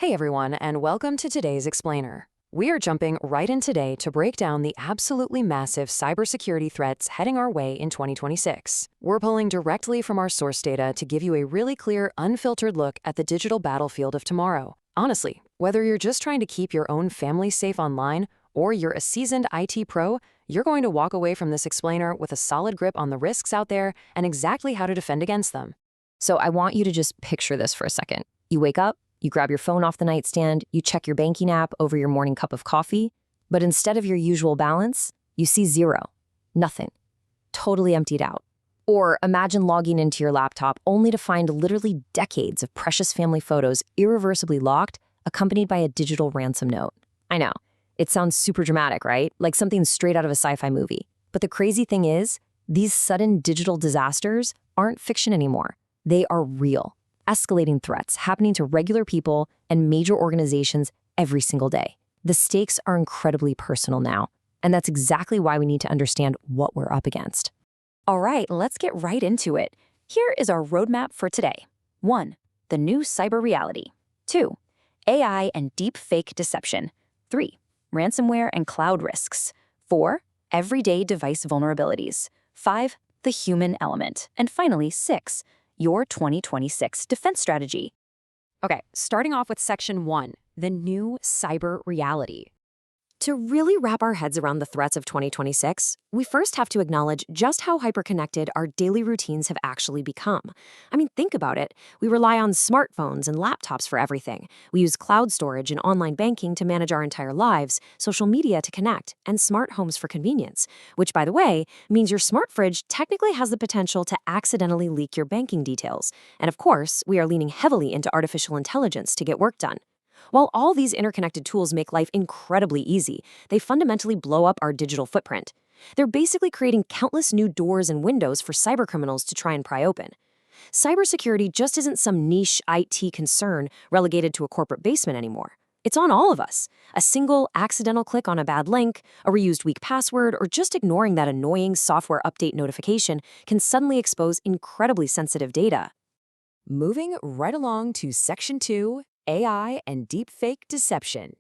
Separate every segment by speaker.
Speaker 1: Hey everyone, and welcome to today's Explainer. We are jumping right in today to break down the absolutely massive cybersecurity threats heading our way in 2026. We're pulling directly from our source data to give you a really clear, unfiltered look at the digital battlefield of tomorrow. Honestly, whether you're just trying to keep your own family safe online or you're a seasoned IT pro, you're going to walk away from this Explainer with a solid grip on the risks out there and exactly how to defend against them.
Speaker 2: So I want you to just picture this for a second. You wake up, you grab your phone off the nightstand, you check your banking app over your morning cup of coffee, but instead of your usual balance, you see zero, nothing, totally emptied out. Or imagine logging into your laptop only to find literally decades of precious family photos irreversibly locked, accompanied by a digital ransom note. I know, it sounds super dramatic, right? Like something straight out of a sci-fi movie. But the crazy thing is, these sudden digital disasters aren't fiction anymore. They are real, escalating threats happening to regular people and major organizations every single day. The stakes are incredibly personal now, and that's exactly why we need to understand what we're up against.
Speaker 3: All right, let's get right into it. Here is our roadmap for today. 1. The new cyber reality. 2. AI and deepfake deception. 3. Ransomware and cloud risks. 4. Everyday device vulnerabilities. 5. The human element. And finally, 6. Your 2026 defense strategy.
Speaker 1: Okay, starting off with Section 1, the new cyber reality.
Speaker 2: To really wrap our heads around the threats of 2026, we first have to acknowledge just how hyperconnected our daily routines have actually become. I mean, think about it. We rely on smartphones and laptops for everything. We use cloud storage and online banking to manage our entire lives, social media to connect, and smart homes for convenience, which, by the way, means your smart fridge technically has the potential to accidentally leak your banking details. And of course, we are leaning heavily into artificial intelligence to get work done. While all these interconnected tools make life incredibly easy, they fundamentally blow up our digital footprint. They're basically creating countless new doors and windows for cybercriminals to try and pry open. Cybersecurity just isn't some niche IT concern relegated to a corporate basement anymore. It's on all of us. A single accidental click on a bad link, a reused weak password, or just ignoring that annoying software update notification can suddenly expose incredibly sensitive data.
Speaker 1: Moving right along to Section 2, AI and deepfake deception.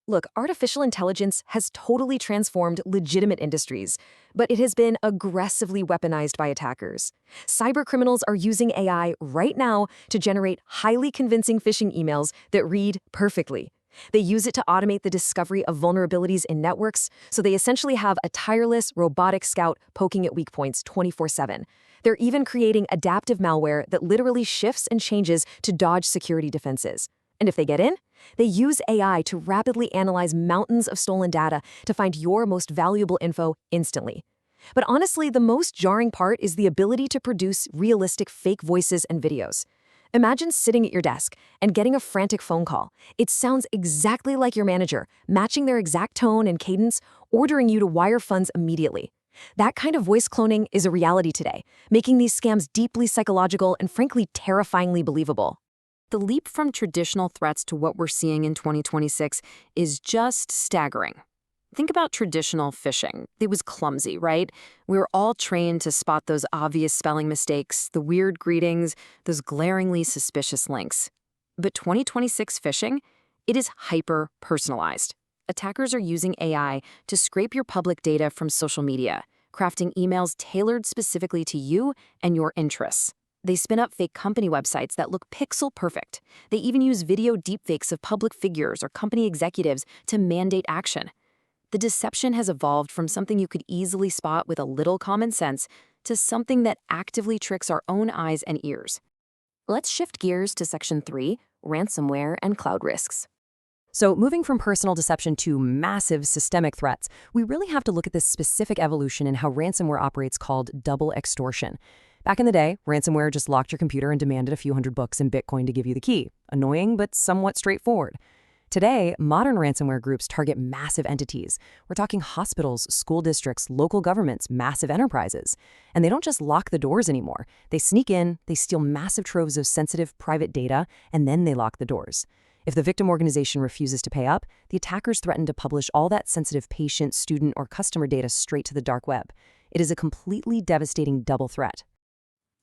Speaker 1: Look, artificial intelligence has totally transformed legitimate industries, but it has been aggressively weaponized by attackers. Cybercriminals are using AI right now to generate highly convincing phishing emails that read perfectly. They use it to automate the discovery of vulnerabilities in networks, so they essentially have a tireless, robotic scout poking at weak points 24/7. They're even creating adaptive malware that literally shifts and changes to dodge security defenses. And if they get in, they use AI to rapidly analyze mountains of stolen data to find your most valuable info instantly. But honestly, the most jarring part is the ability to produce realistic fake voices and videos. Imagine sitting at your desk and getting a frantic phone call. It sounds exactly like your manager, matching their exact tone and cadence, ordering you to wire funds immediately. That kind of voice cloning is a reality today, making these scams deeply psychological and frankly terrifyingly believable. The leap from traditional threats to what we're seeing in 2026 is just staggering. Think about traditional phishing. It was clumsy, right? We were all trained to spot those obvious spelling mistakes, the weird greetings, those glaringly suspicious links. But 2026 phishing, it is hyper-personalized. Attackers are using AI to scrape your public data from social media, crafting emails tailored specifically to you and your interests. They spin up fake company websites that look pixel perfect. They even use video deepfakes of public figures or company executives to mandate action. The deception has evolved from something you could easily spot with a little common sense to something that actively tricks our own eyes and ears. Let's shift gears to Section 3, ransomware and cloud risks. So moving from personal deception to massive systemic threats, we really have to look at this specific evolution in how ransomware operates called double extortion. Back in the day, ransomware just locked your computer and demanded a few hundred bucks in Bitcoin to give you the key. Annoying, but somewhat straightforward. Today, modern ransomware groups target massive entities. We're talking hospitals, school districts, local governments, massive enterprises. And they don't just lock the doors anymore. They sneak in, they steal massive troves of sensitive private data, and then they lock the doors. If the victim organization refuses to pay up, the attackers threaten to publish all that sensitive patient, student, or customer data straight to the dark web. It is a completely devastating double threat.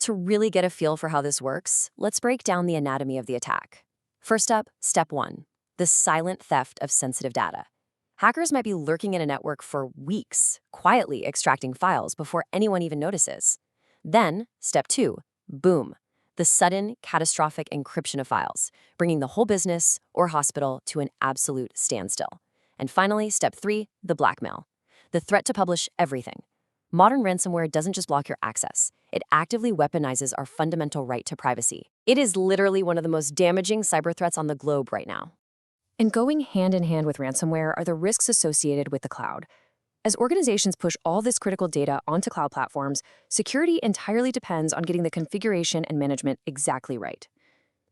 Speaker 2: To really get a feel for how this works, let's break down the anatomy of the attack.
Speaker 1: First up, step 1, the silent theft of sensitive data. Hackers might be lurking in a network for weeks, quietly extracting files before anyone even notices. Then, step 2, boom, the sudden, catastrophic encryption of files, bringing the whole business or hospital to an absolute standstill. And finally, step 3, the blackmail, the threat to publish everything. Modern ransomware doesn't just block your access. It actively weaponizes our fundamental right to privacy. It is literally one of the most damaging cyber threats on the globe right now. And going hand in hand with ransomware are the risks associated with the cloud. As organizations push all this critical data onto cloud platforms, security entirely depends on getting the configuration and management exactly right.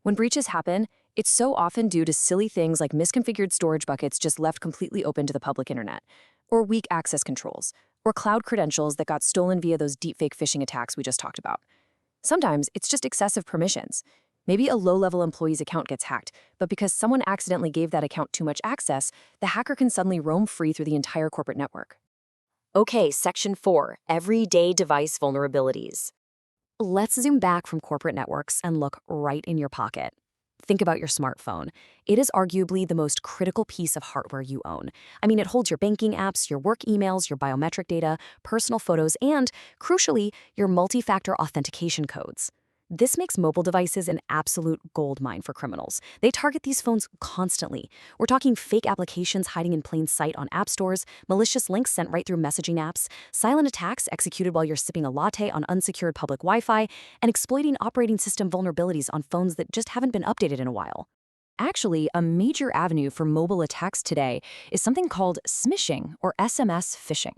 Speaker 1: When breaches happen, it's so often due to silly things like misconfigured storage buckets just left completely open to the public internet, or weak access controls, or cloud credentials that got stolen via those deepfake phishing attacks we just talked about. Sometimes it's just excessive permissions. Maybe a low-level employee's account gets hacked, but because someone accidentally gave that account too much access, the hacker can suddenly roam free through the entire corporate network. Okay, section 4, everyday device vulnerabilities. Let's zoom back from corporate networks and look right in your pocket. Think about your smartphone. It is arguably the most critical piece of hardware you own. I mean, it holds your banking apps, your work emails, your biometric data, personal photos, and, crucially, your multi-factor authentication codes. This makes mobile devices an absolute goldmine for criminals. They target these phones constantly. We're talking fake applications hiding in plain sight on app stores, malicious links sent right through messaging apps, silent attacks executed while you're sipping a latte on unsecured public Wi-Fi, and exploiting operating system vulnerabilities on phones that just haven't been updated in a while. Actually, a major avenue for mobile attacks today is something called smishing or SMS phishing.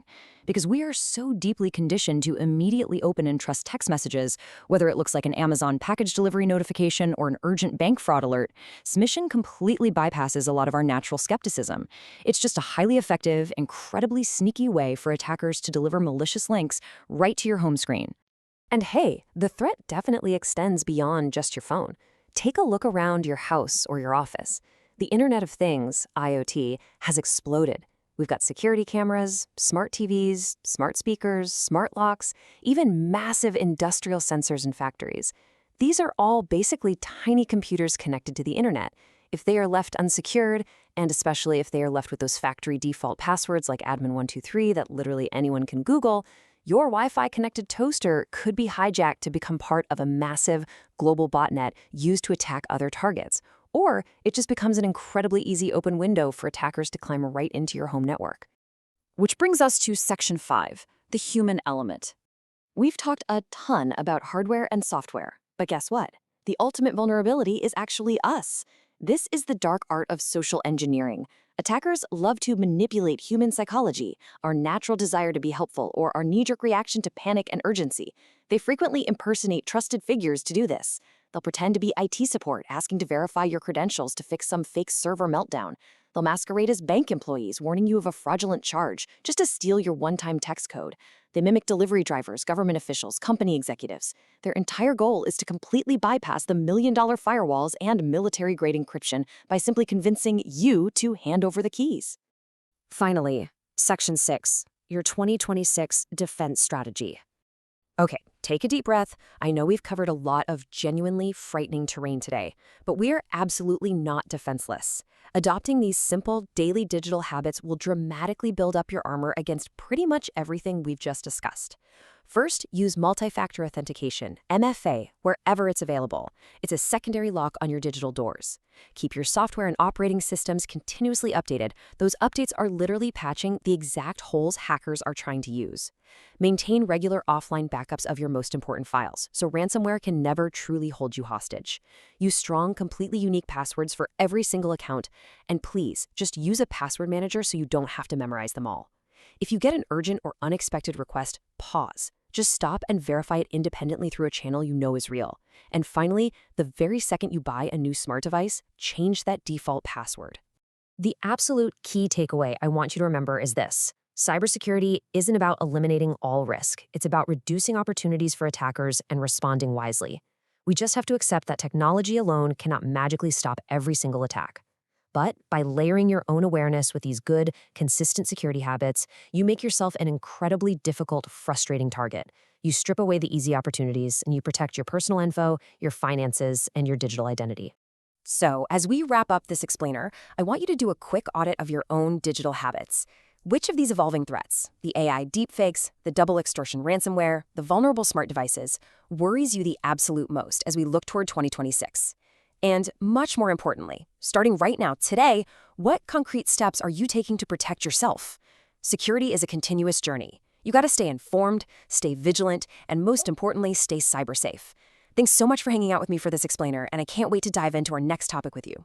Speaker 1: Because we are so deeply conditioned to immediately open and trust text messages, whether it looks like an Amazon package delivery notification or an urgent bank fraud alert, smishing completely bypasses a lot of our natural skepticism. It's just a highly effective, incredibly sneaky way for attackers to deliver malicious links right to your home screen. And hey, the threat definitely extends beyond just your phone. Take a look around your house or your office. The Internet of Things, IoT, has exploded. We've got security cameras, smart TVs, smart speakers, smart locks, even massive industrial sensors in factories. These are all basically tiny computers connected to the internet. If they are left unsecured, and especially if they are left with those factory default passwords like admin123 that literally anyone can Google, your Wi-Fi connected toaster could be hijacked to become part of a massive global botnet used to attack other targets. Or it just becomes an incredibly easy open window for attackers to climb right into your home network. Which brings us to section 5, the human element. We've talked a ton about hardware and software, but guess what? The ultimate vulnerability is actually us. This is the dark art of social engineering. Attackers love to manipulate human psychology, our natural desire to be helpful, or our knee-jerk reaction to panic and urgency. They frequently impersonate trusted figures to do this. They'll pretend to be IT support, asking to verify your credentials to fix some fake server meltdown. They'll masquerade as bank employees, warning you of a fraudulent charge, just to steal your one-time text code. They mimic delivery drivers, government officials, company executives. Their entire goal is to completely bypass the million-dollar firewalls and military-grade encryption by simply convincing you to hand over the keys. Finally, Section 6, your 2026 defense strategy. Okay, take a deep breath. I know we've covered a lot of genuinely frightening terrain today, but we are absolutely not defenseless. Adopting these simple daily digital habits will dramatically build up your armor against pretty much everything we've just discussed. First, use multi-factor authentication, MFA, wherever it's available. It's a secondary lock on your digital doors. Keep your software and operating systems continuously updated. Those updates are literally patching the exact holes hackers are trying to use. Maintain regular offline backups of your most important files, so ransomware can never truly hold you hostage. Use strong, completely unique passwords for every single account, and please, just use a password manager so you don't have to memorize them all. If you get an urgent or unexpected request, pause. Just stop and verify it independently through a channel you know is real. And finally, the very second you buy a new smart device, change that default password. The absolute key takeaway I want you to remember is this. Cybersecurity isn't about eliminating all risk. It's about reducing opportunities for attackers and responding wisely. We just have to accept that technology alone cannot magically stop every single attack. But by layering your own awareness with these good, consistent security habits, you make yourself an incredibly difficult, frustrating target. You strip away the easy opportunities, and you protect your personal info, your finances, and your digital identity. So, as we wrap up this explainer, I want you to do a quick audit of your own digital habits. Which of these evolving threats, the AI deepfakes, the double extortion ransomware, the vulnerable smart devices, worries you the absolute most as we look toward 2026? And much more importantly, starting right now, today, what concrete steps are you taking to protect yourself? Security is a continuous journey. You got to stay informed, stay vigilant, and most importantly, stay cyber safe. Thanks so much for hanging out with me for this explainer, and I can't wait to dive into our next topic with you.